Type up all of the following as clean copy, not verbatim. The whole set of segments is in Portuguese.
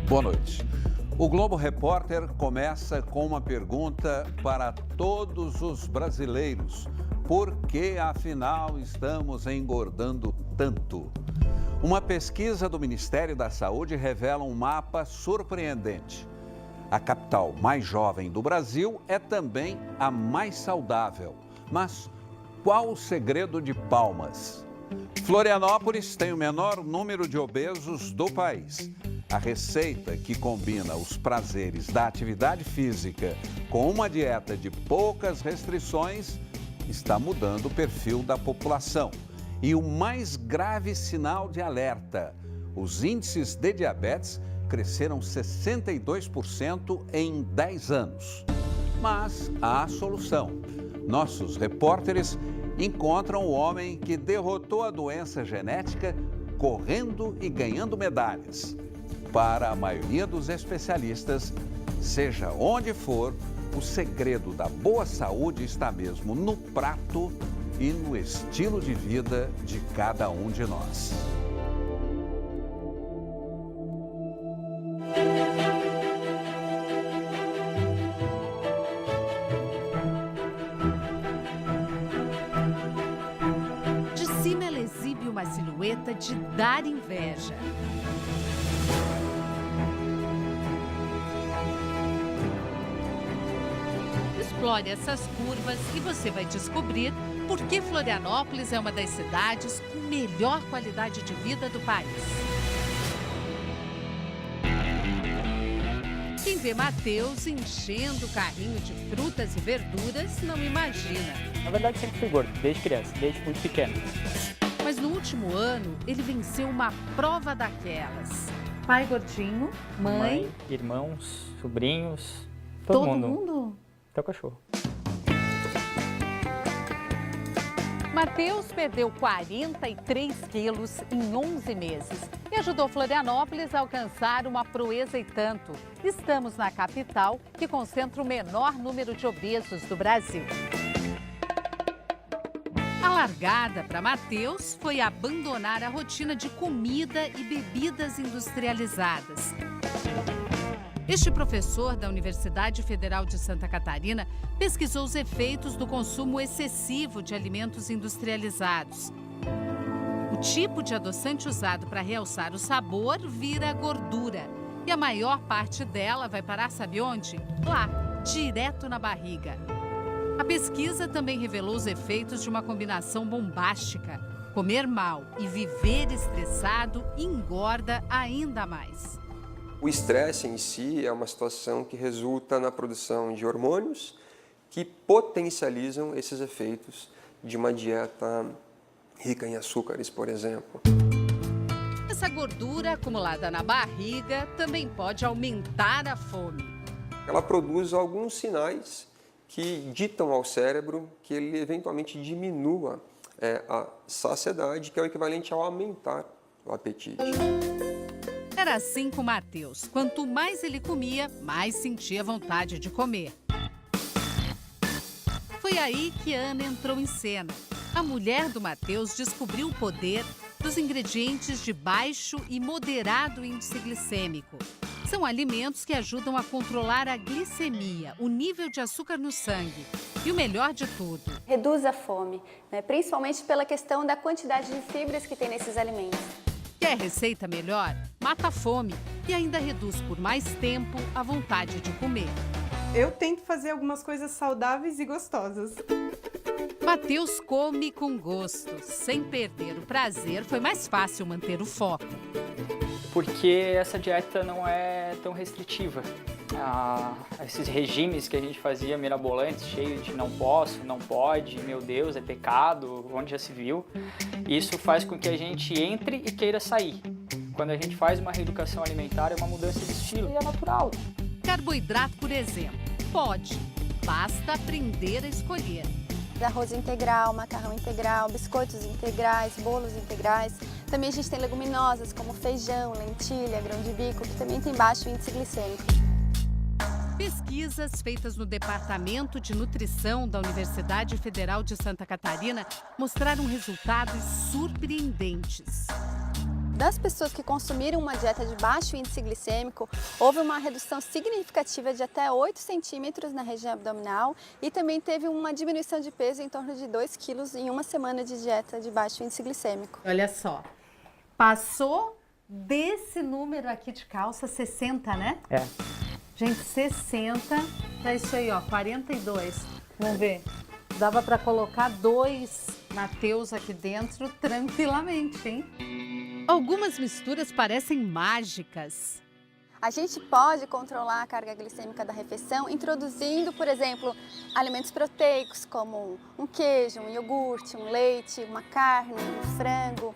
Boa noite. O Globo Repórter começa com uma pergunta para todos os brasileiros. Por que, afinal, estamos engordando tanto? Uma pesquisa do Ministério da Saúde revela um mapa surpreendente. A capital mais jovem do Brasil é também a mais saudável. Mas qual o segredo de Palmas? Florianópolis tem o menor número de obesos do país. A receita que combina os prazeres da atividade física com uma dieta de poucas restrições está mudando o perfil da população. E o mais grave sinal de alerta: os índices de diabetes cresceram 62% em 10 anos. Mas há solução. Nossos repórteres encontram o homem que derrotou a doença genética correndo e ganhando medalhas. Para a maioria dos especialistas, seja onde for, o segredo da boa saúde está mesmo no prato e no estilo de vida de cada um de nós. De cima ela exibe uma silhueta de dar inveja. Explore essas curvas e você vai descobrir por que Florianópolis é uma das cidades com melhor qualidade de vida do país. Quem vê Matheus enchendo o carrinho de frutas e verduras não imagina. Na verdade, sempre fui gordo, desde criança, desde muito pequeno. Mas no último ano, ele venceu uma prova daquelas. Pai gordinho, mãe, irmãos, sobrinhos, todo mundo. Até o cachorro. Matheus perdeu 43 quilos em 11 meses e ajudou Florianópolis a alcançar uma proeza e tanto. Estamos na capital, que concentra o menor número de obesos do Brasil. A largada para Matheus foi abandonar a rotina de comida e bebidas industrializadas. Este professor da Universidade Federal de Santa Catarina pesquisou os efeitos do consumo excessivo de alimentos industrializados. O tipo de adoçante usado para realçar o sabor vira gordura. E a maior parte dela vai parar, sabe onde? Lá, direto na barriga. A pesquisa também revelou os efeitos de uma combinação bombástica. Comer mal e viver estressado engorda ainda mais. O estresse em si é uma situação que resulta na produção de hormônios que potencializam esses efeitos de uma dieta rica em açúcares, por exemplo. Essa gordura acumulada na barriga também pode aumentar a fome. Ela produz alguns sinais que ditam ao cérebro que ele eventualmente diminua a saciedade, que é o equivalente ao aumentar o apetite. Era assim com Matheus. Quanto mais ele comia, mais sentia vontade de comer. Foi aí que Ana entrou em cena. A mulher do Matheus descobriu o poder dos ingredientes de baixo e moderado índice glicêmico. São alimentos que ajudam a controlar a glicemia, o nível de açúcar no sangue. E o melhor de tudo: reduz a fome, principalmente pela questão da quantidade de fibras que tem nesses alimentos. Quer receita melhor? Mata a fome e ainda reduz por mais tempo a vontade de comer. Eu tento fazer algumas coisas saudáveis e gostosas. Matheus come com gosto. Sem perder o prazer, foi mais fácil manter o foco. Porque essa dieta não é tão restritiva. Esses regimes que a gente fazia mirabolantes, cheio de não posso, não pode, meu Deus, é pecado, onde já se viu. Isso faz com que a gente entre e queira sair. Quando a gente faz uma reeducação alimentar, é uma mudança de estilo e é natural. Carboidrato, por exemplo, pode. Basta aprender a escolher. Arroz integral, macarrão integral, biscoitos integrais, bolos integrais. Também a gente tem leguminosas como feijão, lentilha, grão de bico, que também tem baixo índice glicêmico. Pesquisas feitas no Departamento de Nutrição da Universidade Federal de Santa Catarina mostraram resultados surpreendentes. Das pessoas que consumiram uma dieta de baixo índice glicêmico, houve uma redução significativa de até 8 centímetros na região abdominal e também teve uma diminuição de peso em torno de 2 quilos em uma semana de dieta de baixo índice glicêmico. Olha só, passou desse número aqui de calça, 60, né? É. Gente, 60, tá isso aí, ó, 42. Vamos ver. Dava para colocar 2 Mateus aqui dentro tranquilamente, hein? Algumas misturas parecem mágicas. A gente pode controlar a carga glicêmica da refeição introduzindo, por exemplo, alimentos proteicos como um queijo, um iogurte, um leite, uma carne, um frango.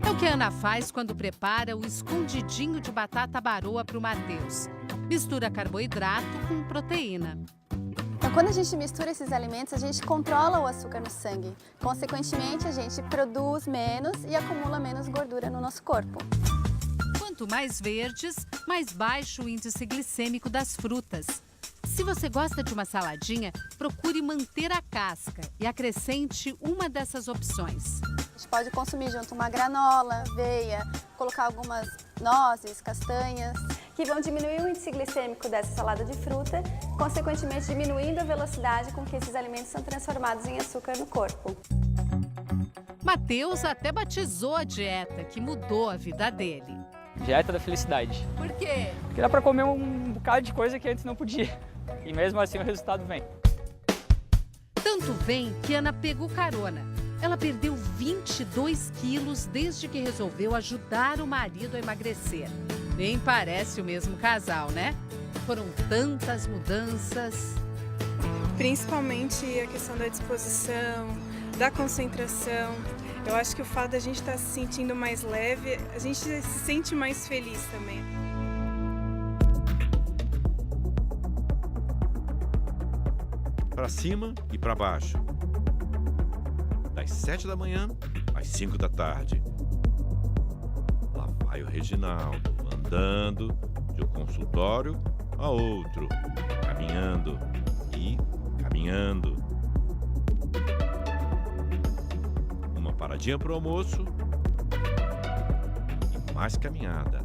É o que a Ana faz quando prepara o escondidinho de batata baroa para o Mateus. Mistura carboidrato com proteína. Então, quando a gente mistura esses alimentos, a gente controla o açúcar no sangue. Consequentemente, a gente produz menos e acumula menos gordura no nosso corpo. Quanto mais verdes, mais baixo o índice glicêmico das frutas. Se você gosta de uma saladinha, procure manter a casca e acrescente uma dessas opções. A gente pode consumir junto uma granola, aveia, colocar algumas nozes, castanhas, que vão diminuir o índice glicêmico dessa salada de fruta, consequentemente diminuindo a velocidade com que esses alimentos são transformados em açúcar no corpo. Mateus até batizou a dieta, que mudou a vida dele. Dieta da felicidade. Por quê? Porque dá pra comer um bocado de coisa que antes não podia. E mesmo assim o resultado vem. Tanto vem que Ana pegou carona. Ela perdeu 22 quilos desde que resolveu ajudar o marido a emagrecer. Nem parece o mesmo casal, né? Foram tantas mudanças. Principalmente a questão da disposição, da concentração. Eu acho que o fato da gente estar se sentindo mais leve, a gente se sente mais feliz também. Para cima e para baixo. Das 7 da manhã às 5 da tarde. Lá vai o Reginaldo, andando de um consultório a outro, caminhando e caminhando. Uma paradinha para o almoço e mais caminhada,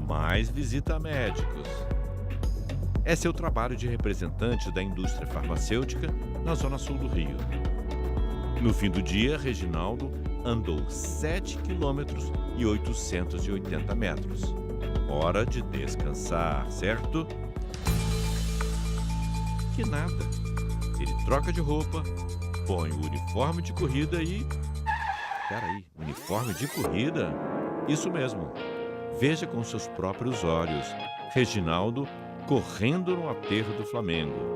mais visita a médicos. Esse é o trabalho de representante da indústria farmacêutica na Zona Sul do Rio. No fim do dia, Reginaldo andou 7 quilômetros e 880 metros. Hora de descansar, certo? Que nada. Ele troca de roupa, põe o uniforme de corrida e... Peraí, uniforme de corrida? Isso mesmo. Veja com seus próprios olhos. Reginaldo correndo no aterro do Flamengo.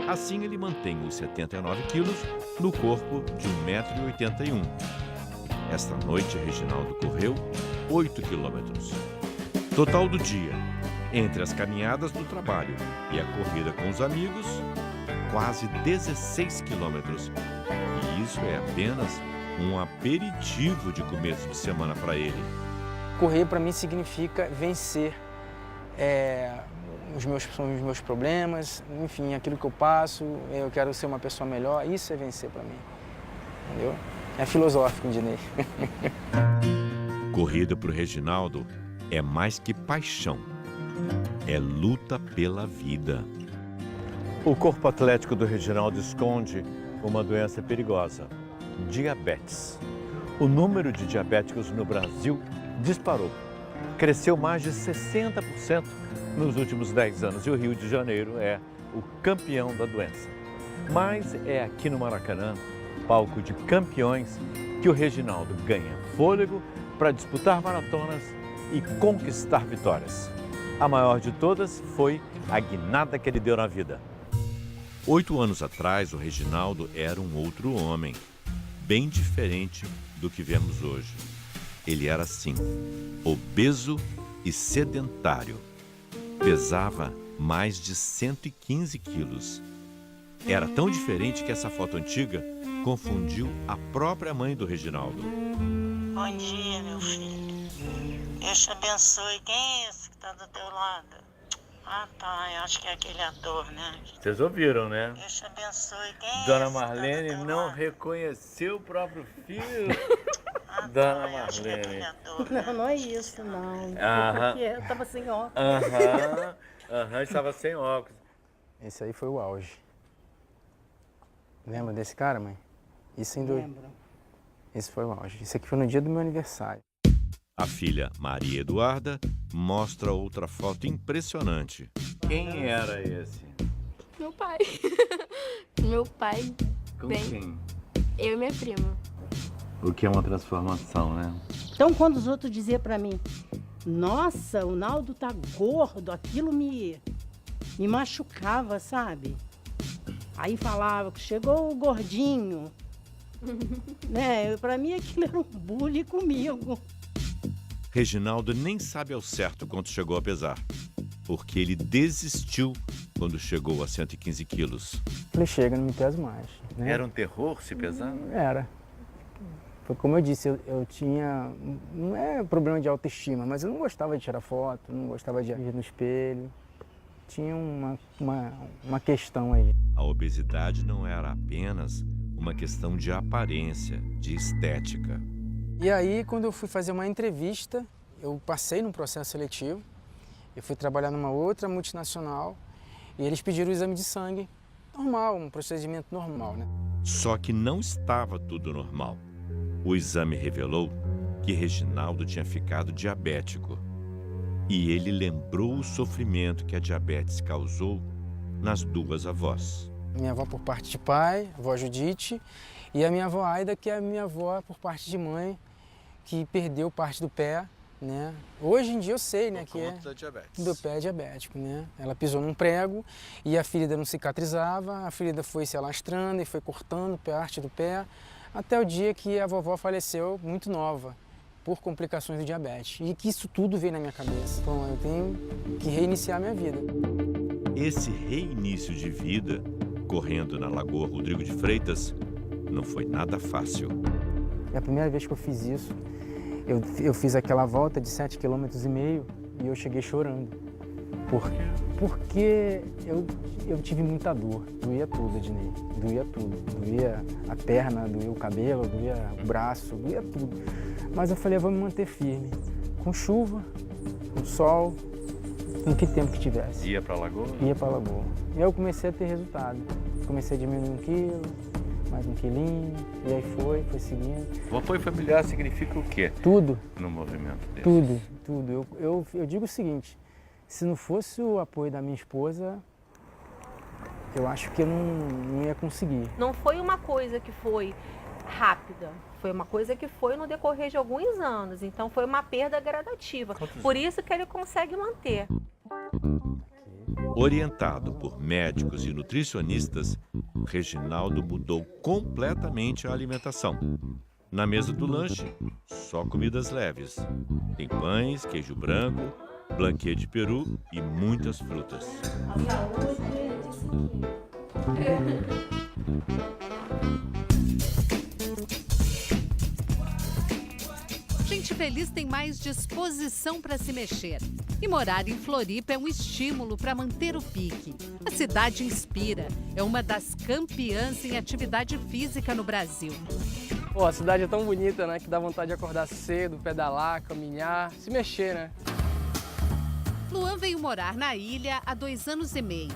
Assim ele mantém os 79 quilos no corpo de 1,81 m. Esta noite, Reginaldo correu 8 quilômetros. Total do dia, entre as caminhadas do trabalho e a corrida com os amigos, quase 16 quilômetros. E isso é apenas um aperitivo de começo de semana para ele. Correr para mim significa vencer os meus problemas, enfim, aquilo que eu passo, eu quero ser uma pessoa melhor, isso é vencer para mim, entendeu? É filosófico, Dinei. Corrida para o Reginaldo é mais que paixão, é luta pela vida. O corpo atlético do Reginaldo esconde uma doença perigosa, diabetes. O número de diabéticos no Brasil disparou. Cresceu mais de 60% nos últimos 10 anos e o Rio de Janeiro é o campeão da doença. Mas é aqui no Maracanã, palco de campeões, que o Reginaldo ganha fôlego para disputar maratonas e conquistar vitórias. A maior de todas foi a guinada que ele deu na vida. 8 anos atrás, o Reginaldo era um outro homem, bem diferente do que vemos hoje. Ele era assim, obeso e sedentário. Pesava mais de 115 quilos. Era tão diferente que essa foto antiga confundiu a própria mãe do Reginaldo. Bom dia, meu filho. Deus te abençoe. Quem é esse que está do teu lado? Ah, tá. Eu acho que é aquele ator, né? Vocês ouviram, né? Deus te abençoe. Quem é Dona esse Marlene que tá do teu não lado? reconheceu o próprio filho. Dona Ai, acho que é Marlene. criador, Não, não é isso, não. Aham. Porque eu tava sem óculos. Aham, estava sem óculos. Esse aí foi o auge. Lembra desse cara, mãe? Isso em Lembro. Esse foi o auge. Isso aqui foi no dia do meu aniversário. A filha Maria Eduarda mostra outra foto impressionante. Quem era esse? Meu pai. Meu pai. Com Bem. quem? Eu e minha prima. O que é uma transformação, né? Então, quando os outros diziam pra mim, nossa, o Naldo tá gordo, aquilo me machucava, sabe? Aí falava que chegou o gordinho. Né? Pra mim aquilo era um bullying comigo. Reginaldo nem sabe ao certo quanto chegou a pesar, porque ele desistiu quando chegou a 115 quilos. Falei, chega, não me peso mais. Né? Era um terror se pesar? Era. Foi como eu disse, eu tinha, não é problema de autoestima, mas eu não gostava de tirar foto, não gostava de ir no espelho. Tinha uma questão aí. A obesidade não era apenas uma questão de aparência, de estética. E aí, quando eu fui fazer uma entrevista, eu passei num processo seletivo, eu fui trabalhar numa outra multinacional e eles pediram o exame de sangue normal, um procedimento normal, né? Só que não estava tudo normal. O exame revelou que Reginaldo tinha ficado diabético. E ele lembrou o sofrimento que a diabetes causou nas duas avós. Minha avó por parte de pai, a avó Judite, e a minha avó Aida, que é a minha avó por parte de mãe, que perdeu parte do pé, né? Hoje em dia eu sei, né, que é da diabetes. do pé diabético, né? Ela pisou num prego e a ferida não cicatrizava, a ferida foi se alastrando e foi cortando parte do pé, até o dia que a vovó faleceu muito nova, por complicações do diabetes. E que isso tudo veio na minha cabeça. Então eu tenho que reiniciar minha vida. Esse reinício de vida, correndo na Lagoa Rodrigo de Freitas, não foi nada fácil. É a primeira vez que eu fiz isso. Eu fiz aquela volta de 7,5 km e eu cheguei chorando. Por quê? Porque eu tive muita dor. Doía tudo, Ednei. Doía tudo. Doía a perna, doía o cabelo, doía o braço, doía tudo. Mas eu falei, eu vou me manter firme. Com chuva, com sol, com que tempo que tivesse. Ia para a lagoa? Ia para a lagoa. E aí eu comecei a ter resultado. Comecei a diminuir 1 quilo, mais 1 quilinho, e aí foi seguindo. O apoio familiar significa o quê? Tudo. No movimento desse? Tudo. Eu digo o seguinte, se não fosse o apoio da minha esposa, eu acho que eu não ia conseguir. Não foi uma coisa que foi rápida, foi uma coisa que foi no decorrer de alguns anos, então foi uma perda gradativa. Por isso que ele consegue manter. Orientado por médicos e nutricionistas, Reginaldo mudou completamente a alimentação. Na mesa do lanche, só comidas leves. Tem pães, queijo branco, blanquê de peru e muitas frutas. Gente feliz tem mais disposição para se mexer. E morar em Floripa é um estímulo para manter o pique. A cidade inspira. É uma das campeãs em atividade física no Brasil. Pô, a cidade é tão bonita, né? Que dá vontade de acordar cedo, pedalar, caminhar, se mexer, né? Luan veio morar na ilha há 2 anos e meio.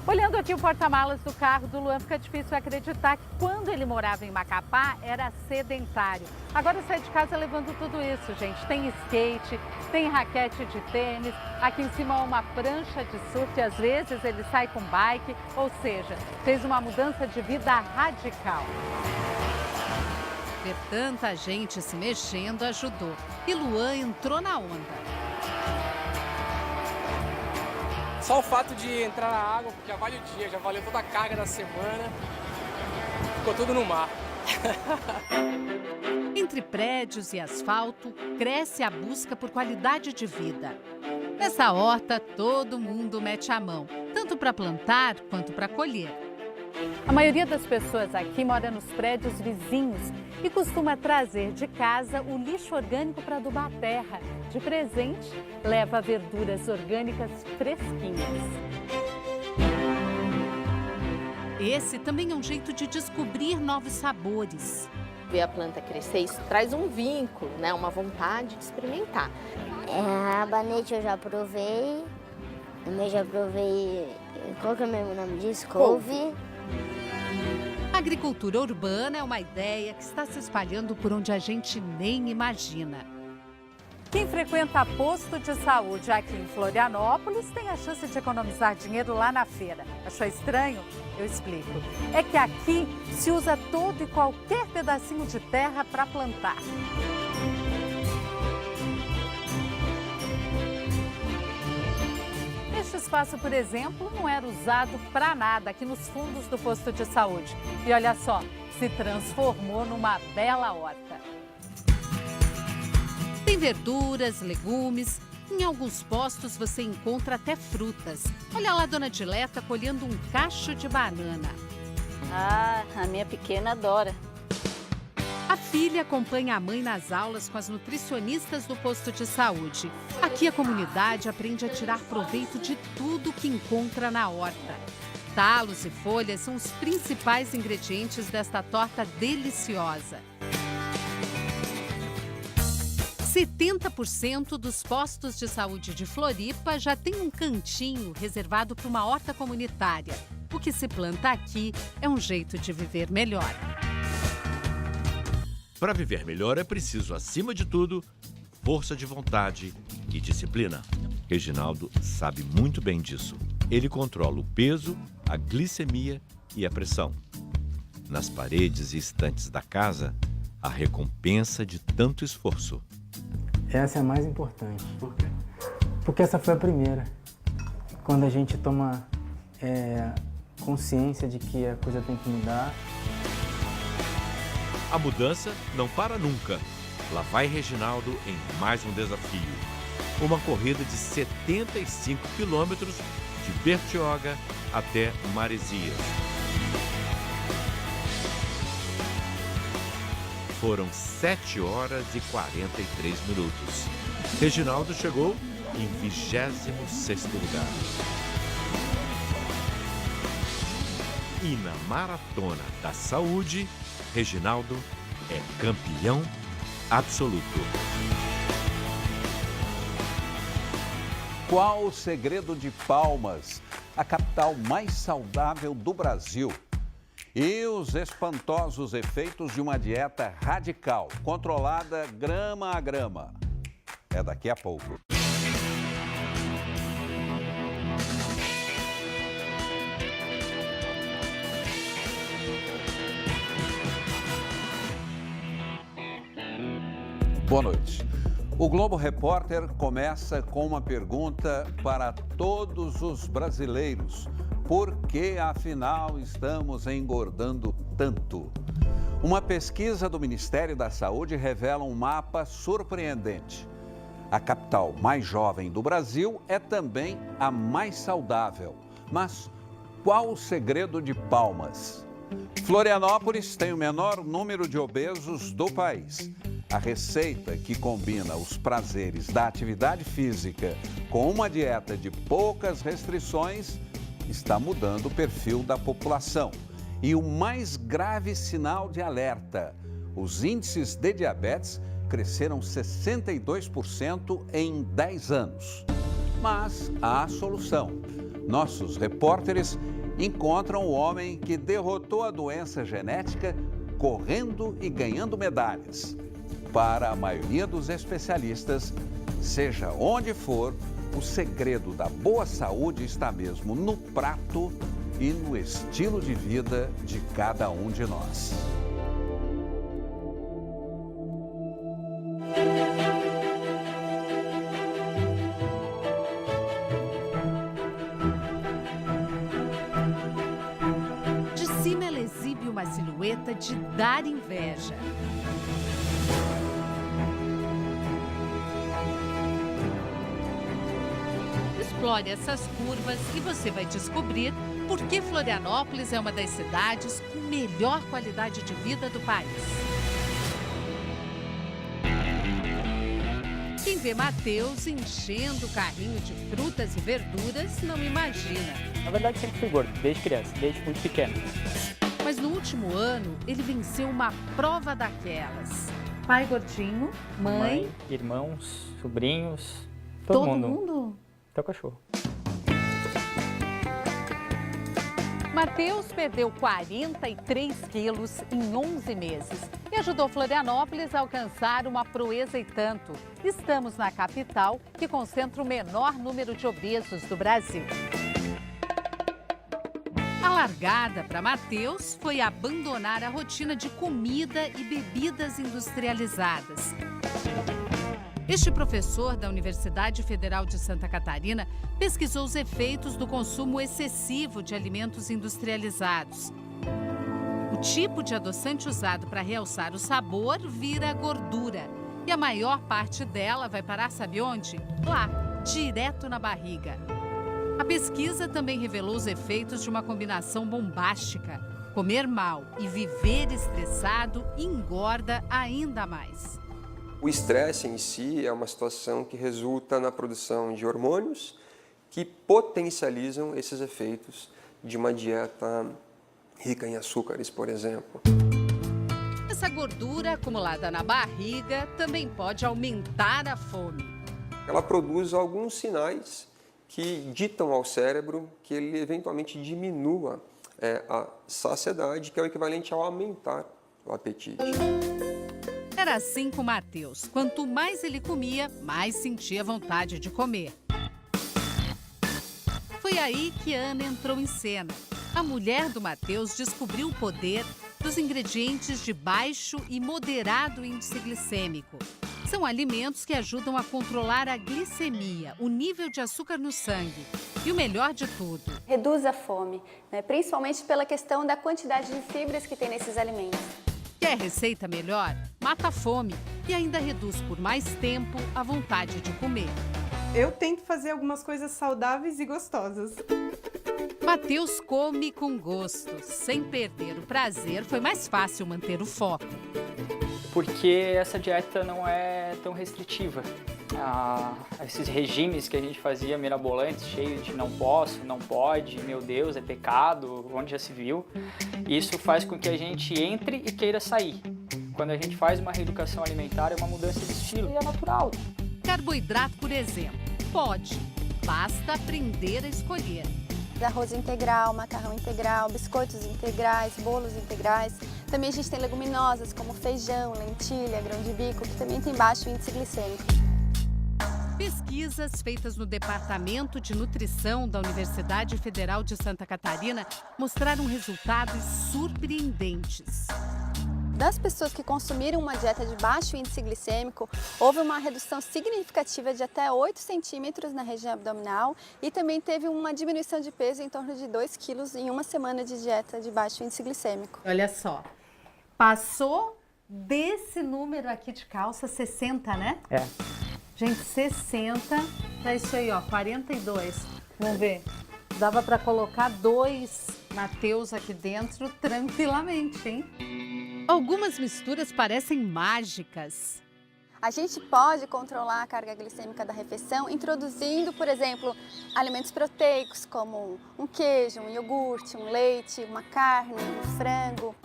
Olhando aqui o porta-malas do carro do Luan, fica difícil acreditar que quando ele morava em Macapá era sedentário. Agora sai de casa levando tudo isso, gente. Tem skate, tem raquete de tênis, aqui em cima uma prancha de surf e às vezes ele sai com bike, ou seja, fez uma mudança de vida radical. Ver tanta gente se mexendo ajudou e Luan entrou na onda. Só o fato de entrar na água, já vale o dia, já valeu toda a carga da semana, ficou tudo no mar. Entre prédios e asfalto, cresce a busca por qualidade de vida. Nessa horta, todo mundo mete a mão, tanto para plantar quanto para colher. A maioria das pessoas aqui mora nos prédios vizinhos e costuma trazer de casa o lixo orgânico para adubar a terra. De presente, leva verduras orgânicas fresquinhas. Esse também é um jeito de descobrir novos sabores. ver a planta crescer, isso traz um vínculo, né? Uma vontade de experimentar. A rabanete eu já provei, também já provei, qual que é o mesmo nome disso? Couve. A agricultura urbana é uma ideia que está se espalhando por onde a gente nem imagina. Quem frequenta posto de saúde aqui em Florianópolis tem a chance de economizar dinheiro lá na feira. Achou estranho? Eu explico. É que aqui se usa todo e qualquer pedacinho de terra para plantar. Este espaço, por exemplo, não era usado para nada aqui nos fundos do posto de saúde. E olha só, se transformou numa bela horta. Tem verduras, legumes. Em alguns postos você encontra até frutas. Olha lá a dona Dileta colhendo um cacho de banana. Ah, a minha pequena adora. A filha acompanha a mãe nas aulas com as nutricionistas do posto de saúde. Aqui a comunidade aprende a tirar proveito de tudo que encontra na horta. Talos e folhas são os principais ingredientes desta torta deliciosa. 70% dos postos de saúde de Floripa já tem um cantinho reservado para uma horta comunitária. O que se planta aqui é um jeito de viver melhor. Para viver melhor é preciso, acima de tudo, força de vontade e disciplina. Reginaldo sabe muito bem disso. Ele controla o peso, a glicemia e a pressão. Nas paredes e estantes da casa, a recompensa de tanto esforço. Essa é a mais importante. Por quê? Porque essa foi a primeira. Quando a gente toma consciência de que a coisa tem que mudar. A mudança não para nunca. Lá vai Reginaldo em mais um desafio. Uma corrida de 75 quilômetros de Bertioga até Maresias. Foram 7 horas e 43 minutos. Reginaldo chegou em 26º lugar. E na Maratona da Saúde, Reginaldo é campeão absoluto. Qual o segredo de Palmas, a capital mais saudável do Brasil? E os espantosos efeitos de uma dieta radical, controlada grama a grama. É daqui a pouco. Boa noite. O Globo Repórter começa com uma pergunta para todos os brasileiros. Por que, afinal, estamos engordando tanto? Uma pesquisa do Ministério da Saúde revela um mapa surpreendente. A capital mais jovem do Brasil é também a mais saudável. Mas qual o segredo de Palmas? Florianópolis tem o menor número de obesos do país. A receita que combina os prazeres da atividade física com uma dieta de poucas restrições está mudando o perfil da população. E o mais grave sinal de alerta: os índices de diabetes cresceram 62% em 10 anos. Mas há solução. Nossos repórteres encontram o homem que derrotou a doença genética correndo e ganhando medalhas. Para a maioria dos especialistas, seja onde for, o segredo da boa saúde está mesmo no prato e no estilo de vida de cada um de nós. De cima ela exibe uma silhueta de dar inveja. Explore essas curvas e você vai descobrir por que Florianópolis é uma das cidades com melhor qualidade de vida do país. Quem vê Matheus enchendo o carrinho de frutas e verduras não imagina. Na verdade, sempre fui gordo, desde criança, desde muito pequeno. Mas no último ano, ele venceu uma prova daquelas. Pai gordinho, mãe, irmãos, sobrinhos, todo mundo. Até o cachorro. Matheus perdeu 43 quilos em 11 meses e ajudou Florianópolis a alcançar uma proeza e tanto. Estamos na capital, que concentra o menor número de obesos do Brasil. A largada para Matheus foi abandonar a rotina de comida e bebidas industrializadas. Este professor da Universidade Federal de Santa Catarina pesquisou os efeitos do consumo excessivo de alimentos industrializados. O tipo de adoçante usado para realçar o sabor vira gordura. E a maior parte dela vai parar, sabe onde? Lá, direto na barriga. A pesquisa também revelou os efeitos de uma combinação bombástica. Comer mal e viver estressado engorda ainda mais. O estresse em si é uma situação que resulta na produção de hormônios que potencializam esses efeitos de uma dieta rica em açúcares, por exemplo. Essa gordura acumulada na barriga também pode aumentar a fome. Ela produz alguns sinais que ditam ao cérebro que ele eventualmente diminua a saciedade, que é o equivalente ao aumentar o apetite. Era assim com Matheus. Quanto mais ele comia, mais sentia vontade de comer. Foi aí que Ana entrou em cena. A mulher do Matheus descobriu o poder dos ingredientes de baixo e moderado índice glicêmico. São alimentos que ajudam a controlar a glicemia, o nível de açúcar no sangue. E o melhor de tudo, reduz a fome, né? Principalmente pela questão da quantidade de fibras que tem nesses alimentos. Quer receita melhor? Mata a fome e ainda reduz por mais tempo a vontade de comer. Eu tento fazer algumas coisas saudáveis e gostosas. Matheus come com gosto. Sem perder o prazer, foi mais fácil manter o foco. Porque essa dieta não é tão restritiva. Esses regimes que a gente fazia mirabolantes, cheio de não posso, não pode, meu Deus, é pecado, onde já se viu. Isso faz com que a gente entre e queira sair. Quando a gente faz uma reeducação alimentar, é uma mudança de estilo e é natural. Carboidrato, por exemplo, pode. Basta aprender a escolher. Arroz integral, macarrão integral, biscoitos integrais, bolos integrais. Também a gente tem leguminosas como feijão, lentilha, grão de bico, que também tem baixo índice glicêmico. Pesquisas feitas no Departamento de Nutrição da Universidade Federal de Santa Catarina mostraram resultados surpreendentes. Das pessoas que consumiram uma dieta de baixo índice glicêmico, houve uma redução significativa de até 8 centímetros na região abdominal e também teve uma diminuição de peso em torno de 2 quilos em uma semana de dieta de baixo índice glicêmico. Olha só, passou desse número aqui de calça, 60, né? É. Gente, 60, tá isso aí, ó, 42. Vamos ver. Dava para colocar 2 Matheus aqui dentro tranquilamente, hein? Algumas misturas parecem mágicas. A gente pode controlar a carga glicêmica da refeição introduzindo, por exemplo, alimentos proteicos como um queijo, um iogurte, um leite, uma carne, um frango.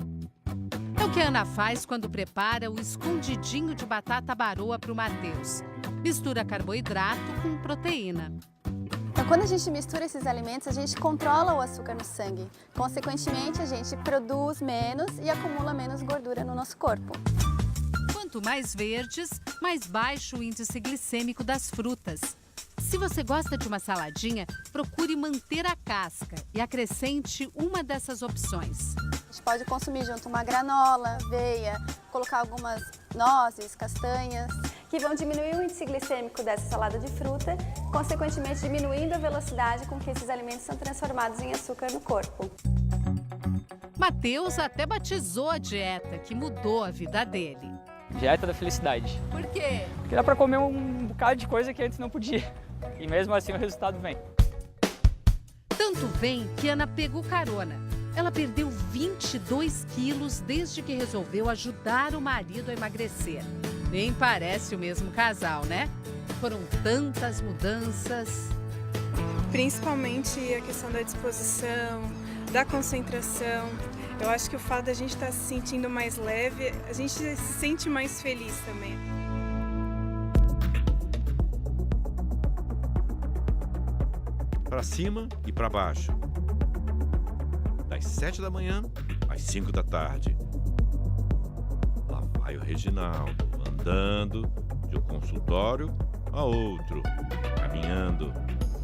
É o que a Ana faz quando prepara o escondidinho de batata baroa para o Matheus. Mistura carboidrato com proteína. Então, quando a gente mistura esses alimentos, a gente controla o açúcar no sangue. Consequentemente, a gente produz menos e acumula menos gordura no nosso corpo. Quanto mais verdes, mais baixo o índice glicêmico das frutas. Se você gosta de uma saladinha, procure manter a casca e acrescente uma dessas opções. A gente pode consumir junto uma granola, aveia, colocar algumas nozes, castanhas, que vão diminuir o índice glicêmico dessa salada de fruta, consequentemente diminuindo a velocidade com que esses alimentos são transformados em açúcar no corpo. Matheus até batizou a dieta, que mudou a vida dele. Dieta da felicidade. Por quê? Porque dá para comer um bocado de coisa que antes não podia. E mesmo assim o resultado vem. Tanto vem que Ana pegou carona. Ela perdeu 22 quilos desde que resolveu ajudar o marido a emagrecer. Nem parece o mesmo casal, né? Foram tantas mudanças. Principalmente a questão da disposição, da concentração. Eu acho que o fato da gente estar se sentindo mais leve, a gente se sente mais feliz também. Para cima e para baixo. Das 7 da manhã às 5 da tarde. Lá vai o Reginaldo, andando de um consultório a outro, caminhando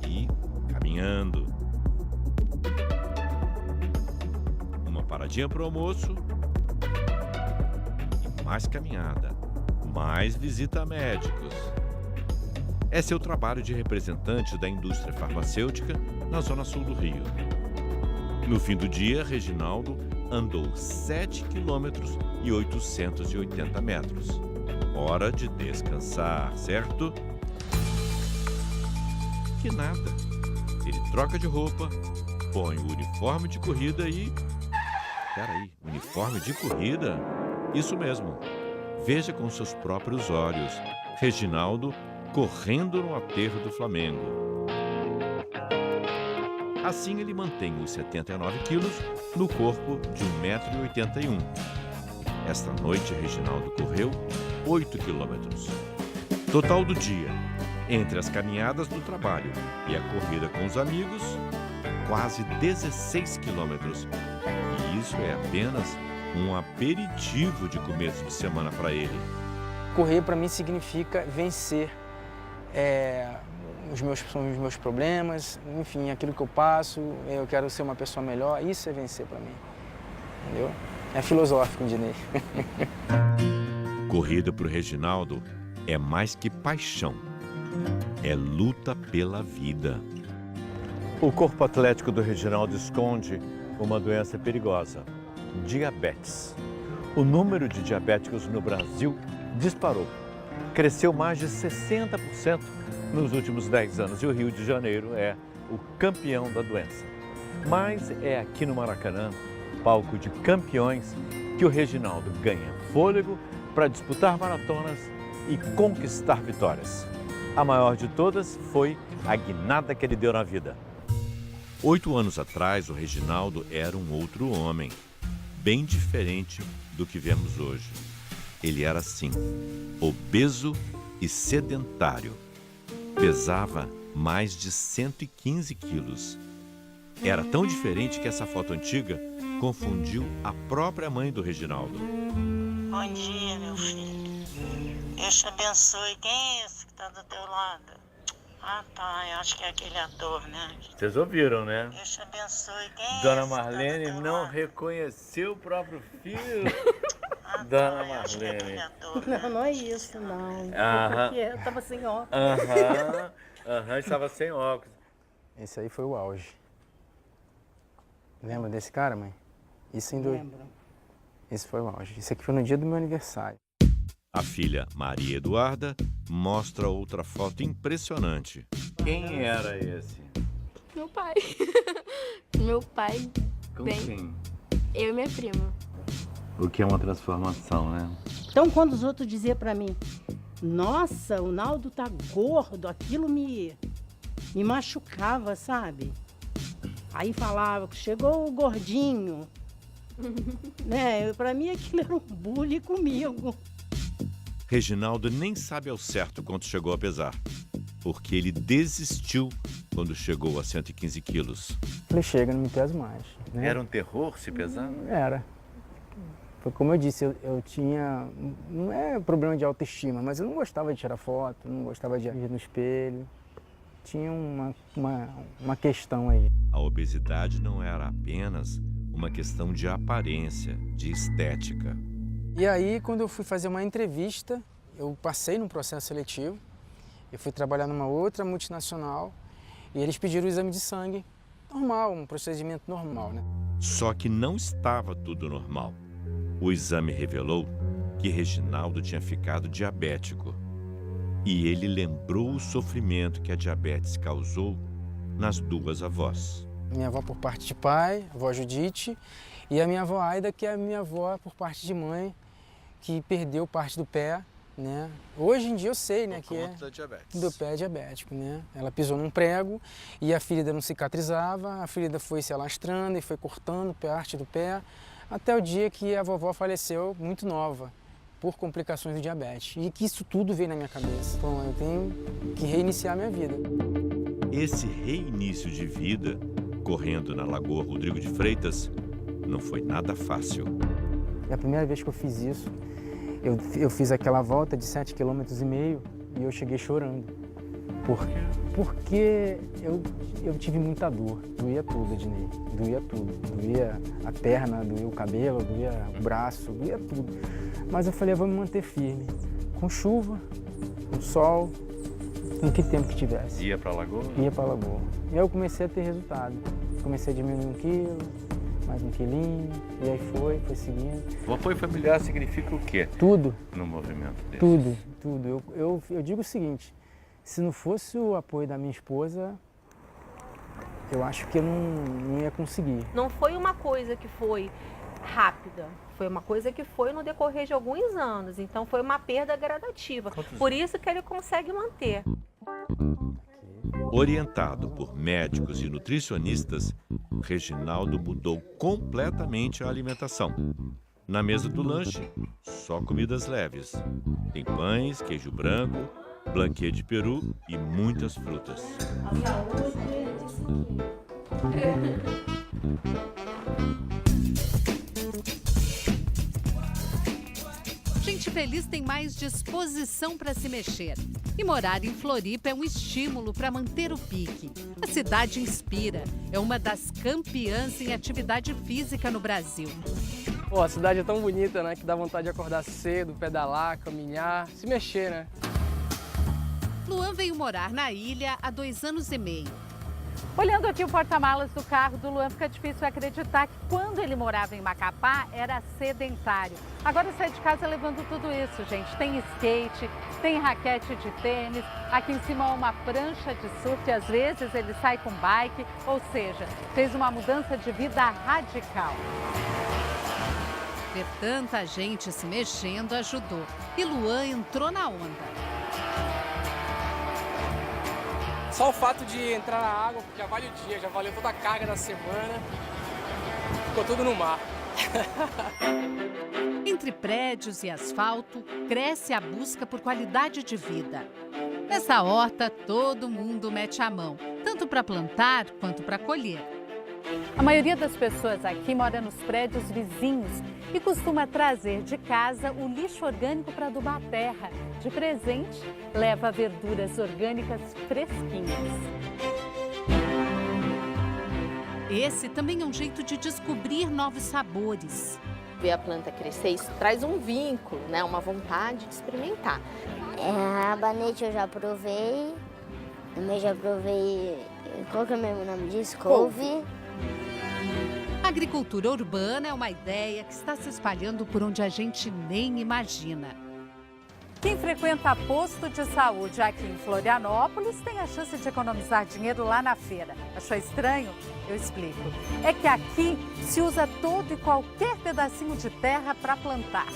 e caminhando. Uma paradinha para o almoço e mais caminhada, mais visita a médicos. Esse é o trabalho de representante da indústria farmacêutica na zona sul do Rio. No fim do dia, Reginaldo andou 7 quilômetros e 880 metros. Hora de descansar, certo? Que nada. Ele troca de roupa, põe o uniforme de corrida e... Peraí, uniforme de corrida? Isso mesmo. Veja com seus próprios olhos. Reginaldo correndo no aterro do Flamengo. Assim ele mantém os 79 quilos no corpo de 1,81 m. Esta noite, Reginaldo correu 8 quilômetros. Total do dia, entre as caminhadas do trabalho e a corrida com os amigos, quase 16 quilômetros. E isso é apenas um aperitivo de começo de semana para ele. Correr para mim significa vencer os meus problemas, enfim, aquilo que eu passo, eu quero ser uma pessoa melhor, isso é vencer para mim, entendeu? É filosófico, Dinei. Corrida para o Reginaldo é mais que paixão, é luta pela vida. O corpo atlético do Reginaldo esconde uma doença perigosa, diabetes. O número de diabéticos no Brasil disparou. Cresceu mais de 60% nos últimos 10 anos e o Rio de Janeiro é o campeão da doença. Mas é aqui no Maracanã, palco de campeões, que o Reginaldo ganha fôlego para disputar maratonas e conquistar vitórias. A maior de todas foi a guinada que ele deu na vida. 8 anos atrás, o Reginaldo era um outro homem, bem diferente do que vemos hoje. Ele era assim, obeso e sedentário. Pesava mais de 115 quilos. Era tão diferente que essa foto antiga confundiu a própria mãe do Reginaldo. Bom dia, meu filho. Deus te abençoe. Quem é esse que está do teu lado? Ah, tá. Eu acho que é aquele ator, né? Vocês ouviram, né? Deus te abençoe. Quem é Dona esse Marlene que tá do teu não lado? reconheceu o próprio filho. Ah, Dona tá. Eu acho que é aquele Marlene. ator, né? Não, não é isso, não. Aham. Porque eu tava sem óculos. Aham, estava sem óculos. Esse aí foi o auge. Lembra desse cara, mãe? Isso em Lembro. Esse foi o auge. Isso aqui foi no dia do meu aniversário. A filha Maria Eduarda mostra outra foto impressionante. Quem era esse? Meu pai. Meu pai. Com bem, quem? eu e minha prima. O que é uma transformação, né? Então, quando os outros diziam pra mim, nossa, o Naldo tá gordo, aquilo me machucava, sabe? Aí falava que chegou o gordinho. Né? Pra mim aquilo era um bullying comigo. Reginaldo nem sabe ao certo quanto chegou a pesar, porque ele desistiu quando chegou a 115 quilos. Falei, chega, não me peso mais. Né? Era um terror se pesar? Era. Foi como eu disse, eu tinha, não é problema de autoestima, mas eu não gostava de tirar foto, não gostava de ir no espelho. Tinha uma questão aí. A obesidade não era apenas uma questão de aparência, de estética. E aí, quando eu fui fazer uma entrevista, eu passei num processo seletivo, eu fui trabalhar numa outra multinacional e eles pediram o exame de sangue normal, um procedimento normal, né? Só que não estava tudo normal. O exame revelou que Reginaldo tinha ficado diabético. E ele lembrou o sofrimento que a diabetes causou nas duas avós. Minha avó por parte de pai, a avó Judite, e a minha avó Aida, que é a minha avó por parte de mãe, que perdeu parte do pé, né? Hoje em dia eu sei, né, que é da diabetes. do pé diabético, né? Ela pisou num prego e a ferida não cicatrizava, a ferida foi se alastrando e foi cortando parte do pé, Até o dia que a vovó faleceu muito nova, por complicações do diabetes. E que isso tudo veio na minha cabeça. Então eu tenho que reiniciar minha vida. Esse reinício de vida, correndo na Lagoa Rodrigo de Freitas, não foi nada fácil. É a primeira vez que eu fiz isso. Eu fiz aquela volta de 7,5 km e eu cheguei chorando. Porque eu tive muita dor. Doía tudo, Ednei. Doía tudo. Doía a perna, doía o cabelo, doía o braço, doía tudo. Mas eu falei, eu vou me manter firme. Com chuva, com sol, com que tempo que tivesse. Ia para a Lagoa? Ia para a Lagoa. E aí eu comecei a ter resultado. Comecei a diminuir 1 quilo, mais 1 quilinho, e aí foi seguindo. O apoio familiar significa o quê? Tudo. No movimento desse? Tudo. Eu digo o seguinte, se não fosse o apoio da minha esposa, eu acho que eu não ia conseguir. Não foi uma coisa que foi rápida, foi uma coisa que foi no decorrer de alguns anos, então foi uma perda gradativa. Por isso que ele consegue manter. Orientado por médicos e nutricionistas, Reginaldo mudou completamente a alimentação. Na mesa do lanche, só comidas leves. Tem pães, queijo branco, blanquê de peru e muitas frutas. Gente feliz tem mais disposição para se mexer. E morar em Floripa é um estímulo para manter o pique. A cidade inspira. É uma das campeãs em atividade física no Brasil. Pô, a cidade é tão bonita, né? Que dá vontade de acordar cedo, pedalar, caminhar, se mexer, né? Luan veio morar na ilha há 2 anos e meio. Olhando aqui o porta-malas do carro do Luan, fica difícil acreditar que quando ele morava em Macapá era sedentário. Agora sai de casa levando tudo isso, gente. Tem skate, tem raquete de tênis, aqui em cima uma prancha de surf e às vezes ele sai com bike, ou seja, fez uma mudança de vida radical. Ver tanta gente se mexendo ajudou e Luan entrou na onda. Só o fato de entrar na água já vale o dia, já valeu toda a carga da semana. Ficou tudo no mar. Entre prédios e asfalto, cresce a busca por qualidade de vida. Nessa horta, todo mundo mete a mão, tanto para plantar quanto para colher. A maioria das pessoas aqui mora nos prédios vizinhos e costuma trazer de casa o lixo orgânico para adubar a terra. De presente, leva verduras orgânicas fresquinhas. Esse também é um jeito de descobrir novos sabores. Ver a planta crescer, isso traz um vínculo, né? Uma vontade de experimentar. Rabanete eu já provei, também já provei, qual que é o mesmo nome disso? Couve. A agricultura urbana é uma ideia que está se espalhando por onde a gente nem imagina. Quem frequenta posto de saúde aqui em Florianópolis tem a chance de economizar dinheiro lá na feira. Achou estranho? Eu explico. É que aqui se usa todo e qualquer pedacinho de terra para plantar.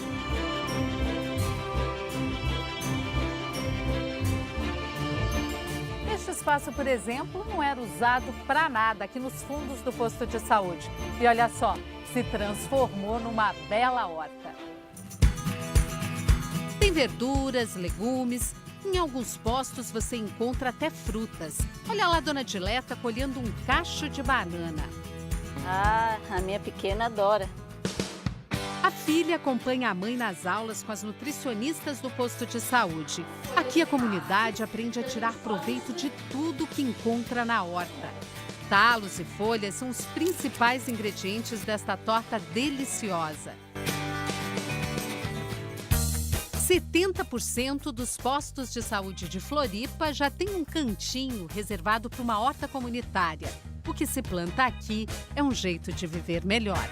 Este espaço, por exemplo, não era usado para nada aqui nos fundos do posto de saúde. E olha só, se transformou numa bela horta. Tem verduras, legumes. Em alguns postos você encontra até frutas. Olha lá a dona Dileta colhendo um cacho de banana. Ah, a minha pequena adora. A filha acompanha a mãe nas aulas com as nutricionistas do posto de saúde. Aqui a comunidade aprende a tirar proveito de tudo que encontra na horta. Talos e folhas são os principais ingredientes desta torta deliciosa. 70% dos postos de saúde de Floripa já tem um cantinho reservado para uma horta comunitária. O que se planta aqui é um jeito de viver melhor.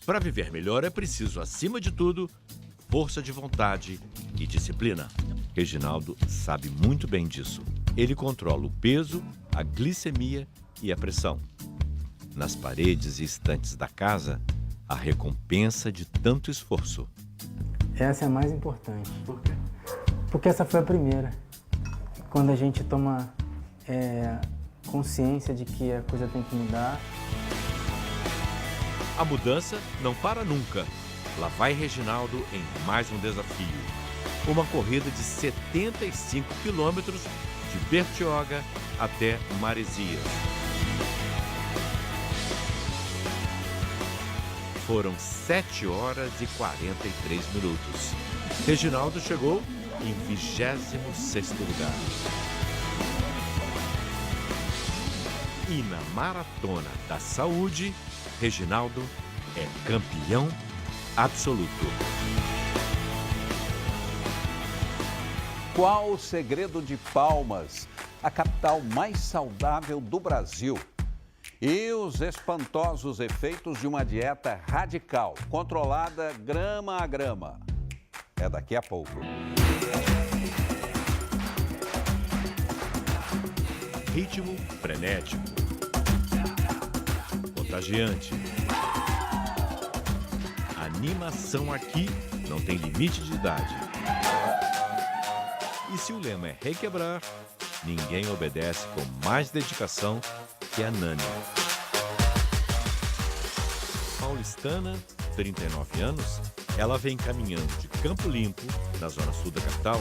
Para viver melhor é preciso, acima de tudo, força de vontade e disciplina. Reginaldo sabe muito bem disso. Ele controla o peso, a glicemia e a pressão. Nas paredes e estantes da casa, a recompensa de tanto esforço. Essa é a mais importante. Por quê? Porque essa foi a primeira. Quando a gente toma consciência de que a coisa tem que mudar. A mudança não para nunca. Lá vai Reginaldo em mais um desafio. Uma corrida de 75 quilômetros de Bertioga até Maresias. Foram 7 horas e 43 minutos. Reginaldo chegou em 26º lugar. E na Maratona da Saúde, Reginaldo é campeão absoluto. Qual o segredo de Palmas, a capital mais saudável do Brasil? E os espantosos efeitos de uma dieta radical, controlada grama a grama. É daqui a pouco. Ritmo frenético, contagiante. Animação aqui não tem limite de idade. E se o lema é requebrar, ninguém obedece com mais dedicação que a Nani. Paulistana, 39 anos, ela vem caminhando de Campo Limpo, na zona sul da capital,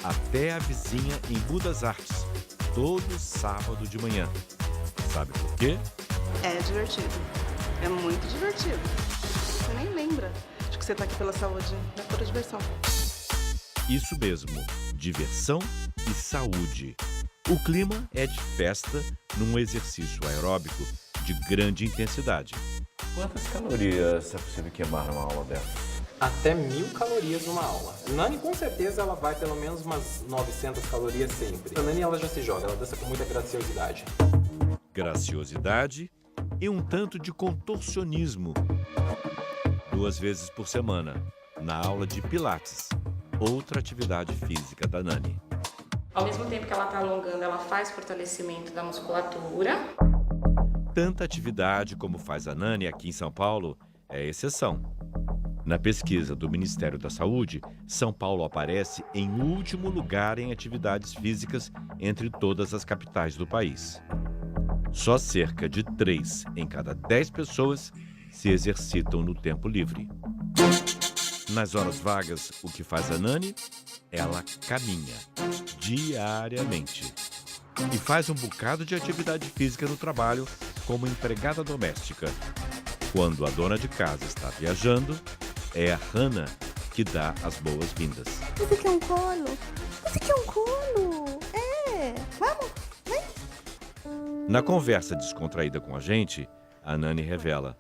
até a vizinha em Budas Artes, todo sábado de manhã. Sabe por quê? É divertido. É muito divertido. Você nem lembra de que você está aqui pela saúde. É pura diversão. Isso mesmo, diversão e saúde. O clima é de festa num exercício aeróbico de grande intensidade. Quantas calorias é possível queimar numa aula dessa? Até 1000 calorias numa aula. A Nani, com certeza, ela vai pelo menos umas 900 calorias sempre. A Nani, ela já se joga, ela dança com muita graciosidade. Graciosidade e um tanto de contorcionismo. 2 vezes por semana, na aula de Pilates, outra atividade física da Nani. Ao mesmo tempo que ela está alongando, ela faz fortalecimento da musculatura. Tanta atividade como faz a Nani aqui em São Paulo é exceção. Na pesquisa do Ministério da Saúde, São Paulo aparece em último lugar em atividades físicas entre todas as capitais do país. Só cerca de 3 em cada 10 pessoas se exercitam no tempo livre. Nas horas vagas, o que faz a Nani? Ela caminha diariamente e faz um bocado de atividade física no trabalho como empregada doméstica. Quando a dona de casa está viajando, é a Hannah que dá as boas-vindas. Esse aqui é um colo. Esse aqui é um colo. É. Vamos, vem. Na conversa descontraída com a gente, a Nani revela: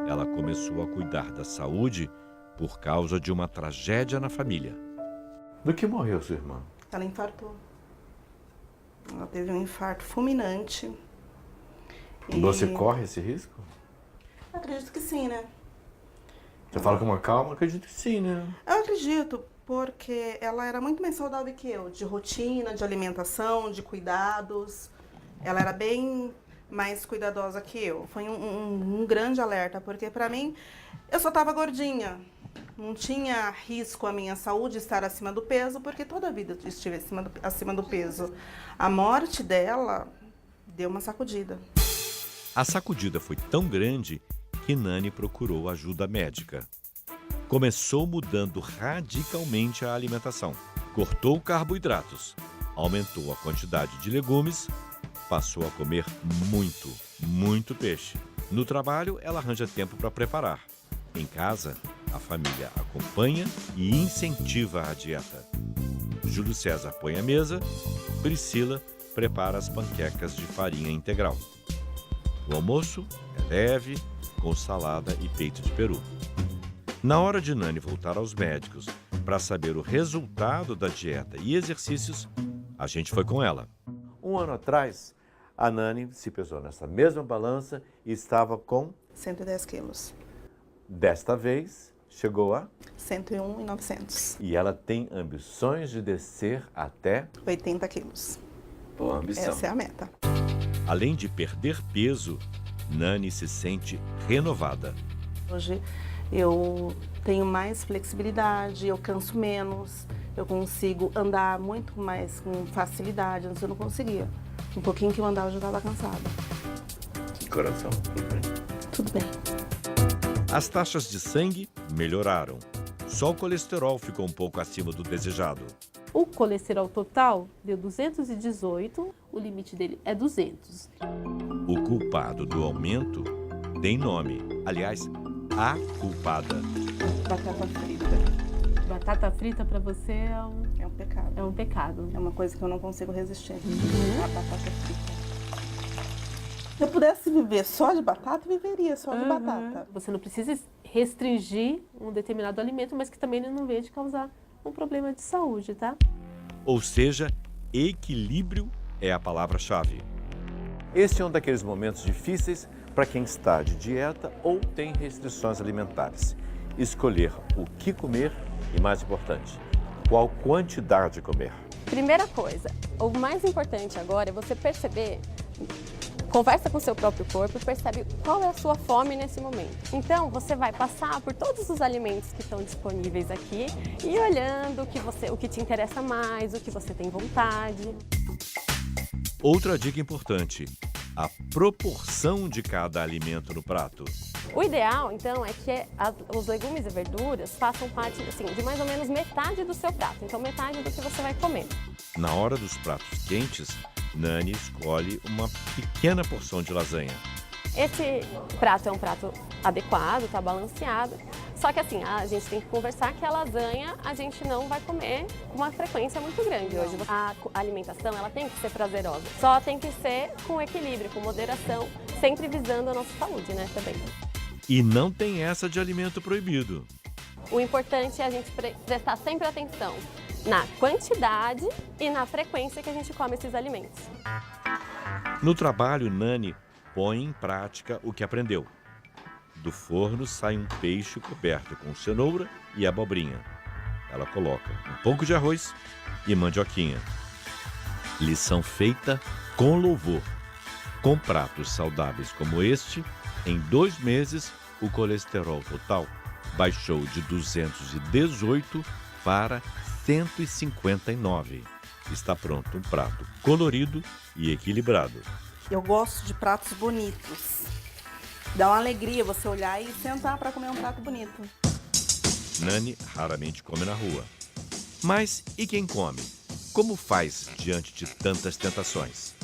ela começou a cuidar da saúde por causa de uma tragédia na família. Do que morreu sua irmã? Ela infartou. Ela teve um infarto fulminante. Você corre esse risco? Acredito que sim, né? Você fala com uma calma? Acredito que sim, né? Eu acredito, porque ela era muito mais saudável que eu, de rotina, de alimentação, de cuidados. Ela era bem mais cuidadosa que eu. Foi um grande alerta, porque pra mim, eu só tava gordinha. Não tinha risco a minha saúde estar acima do peso, porque toda a vida eu estive acima do peso. A morte dela deu uma sacudida. A sacudida foi tão grande que Nani procurou ajuda médica. Começou mudando radicalmente a alimentação. Cortou carboidratos, aumentou a quantidade de legumes, passou a comer muito peixe. No trabalho, ela arranja tempo para preparar. Em casa, a família acompanha e incentiva a dieta. Júlio César põe a mesa, Priscila prepara as panquecas de farinha integral. O almoço é leve, com salada e peito de peru. Na hora de Nani voltar aos médicos para saber o resultado da dieta e exercícios, a gente foi com ela. Um ano atrás, a Nani se pesou nessa mesma balança e estava com 110 quilos. Desta vez, chegou a 101,900. E ela tem ambições de descer até 80 quilos. Boa ambição. Essa é a meta. Além de perder peso, Nani se sente renovada. Hoje eu tenho mais flexibilidade, eu canso menos, eu consigo andar muito mais com facilidade. Antes eu não conseguia. Um pouquinho que eu andava eu já estava cansada. Coração, tudo bem? Tudo bem. As taxas de sangue melhoraram. Só o colesterol ficou um pouco acima do desejado. O colesterol total deu 218, o limite dele é 200. O culpado do aumento tem nome. Aliás, a culpada. Batata frita. Batata frita para você é um pecado. É um pecado. É uma coisa que eu não consigo resistir. A batata frita. Se eu pudesse viver só de batata, eu viveria só de batata. Você não precisa restringir um determinado alimento, mas que também não venha de causar um problema de saúde, tá? Ou seja, equilíbrio é a palavra-chave. Esse é um daqueles momentos difíceis para quem está de dieta ou tem restrições alimentares. Escolher o que comer e, mais importante, qual quantidade de comer. Primeira coisa, o mais importante agora é você perceber, conversa com o seu próprio corpo e percebe qual é a sua fome nesse momento. Então, você vai passar por todos os alimentos que estão disponíveis aqui e olhando o que te interessa mais, o que você tem vontade. Outra dica importante, a proporção de cada alimento no prato. O ideal, então, é que os legumes e verduras façam parte assim, de mais ou menos metade do seu prato. Então, metade do que você vai comer. Na hora dos pratos quentes, Nani escolhe uma pequena porção de lasanha. Esse prato é um prato adequado, está balanceado. Só que assim, a gente tem que conversar que a lasanha a gente não vai comer com uma frequência muito grande hoje. A alimentação ela tem que ser prazerosa. Só tem que ser com equilíbrio, com moderação, sempre visando a nossa saúde, né, também. E não tem essa de alimento proibido. O importante é a gente prestar sempre atenção na quantidade e na frequência que a gente come esses alimentos. No trabalho, Nani põe em prática o que aprendeu. Do forno sai um peixe coberto com cenoura e abobrinha. Ela coloca um pouco de arroz e mandioquinha. Lição feita com louvor. Com pratos saudáveis como este, em 2 meses, o colesterol total baixou de 218 para 159. Está pronto um prato colorido e equilibrado. Eu gosto de pratos bonitos. Dá uma alegria você olhar e sentar para comer um prato bonito. Nani raramente come na rua. Mas e quem come? Como faz diante de tantas tentações?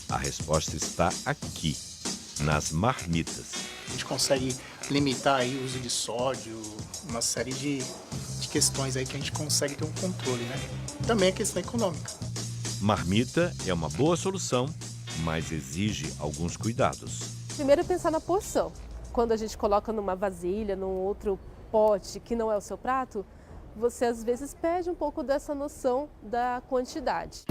A resposta está aqui, nas marmitas. A gente consegue limitar aí o uso de sódio, uma série de questões aí que a gente consegue ter um controle, né? Também a questão econômica. Marmita é uma boa solução, mas exige alguns cuidados. Primeiro é pensar na porção. Quando a gente coloca numa vasilha, num outro pote que não é o seu prato, você às vezes perde um pouco dessa noção da quantidade.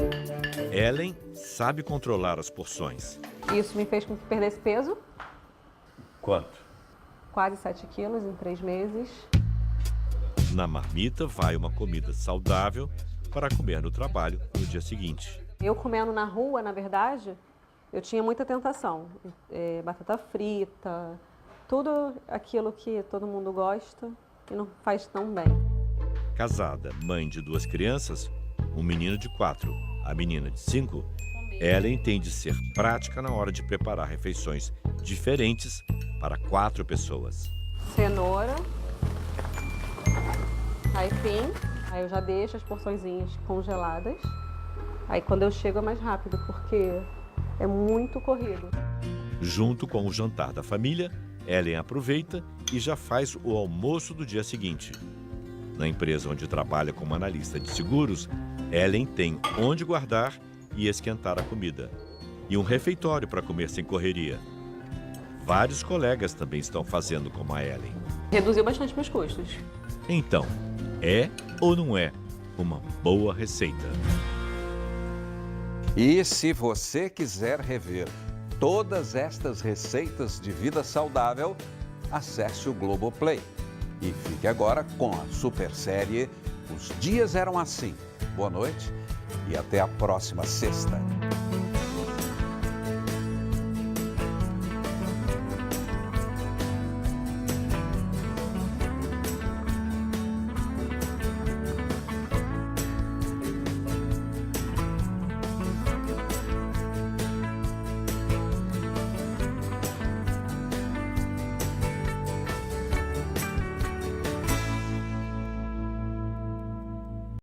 Ellen sabe controlar as porções. Isso me fez com que perdesse peso. Quanto? Quase 7 quilos em 3 meses. Na marmita vai uma comida saudável para comer no trabalho no dia seguinte. Eu comendo na rua, na verdade, eu tinha muita tentação. Batata frita, tudo aquilo que todo mundo gosta e não faz tão bem. Casada, mãe de 2 crianças, um menino de 4, a menina de 5, Ellen tem de ser prática na hora de preparar refeições diferentes para 4 pessoas. Cenoura, aipim, aí eu já deixo as porçõezinhas congeladas. Aí quando eu chego é mais rápido, porque é muito corrido. Junto com o jantar da família, Ellen aproveita e já faz o almoço do dia seguinte. Na empresa onde trabalha como analista de seguros, Ellen tem onde guardar e esquentar a comida. E um refeitório para comer sem correria. Vários colegas também estão fazendo como a Ellen. Reduziu bastante meus custos. Então, é ou não é uma boa receita? E se você quiser rever todas estas receitas de vida saudável, acesse o Globoplay. E fique agora com a super série Os Dias Eram Assim. Boa noite e até a próxima sexta.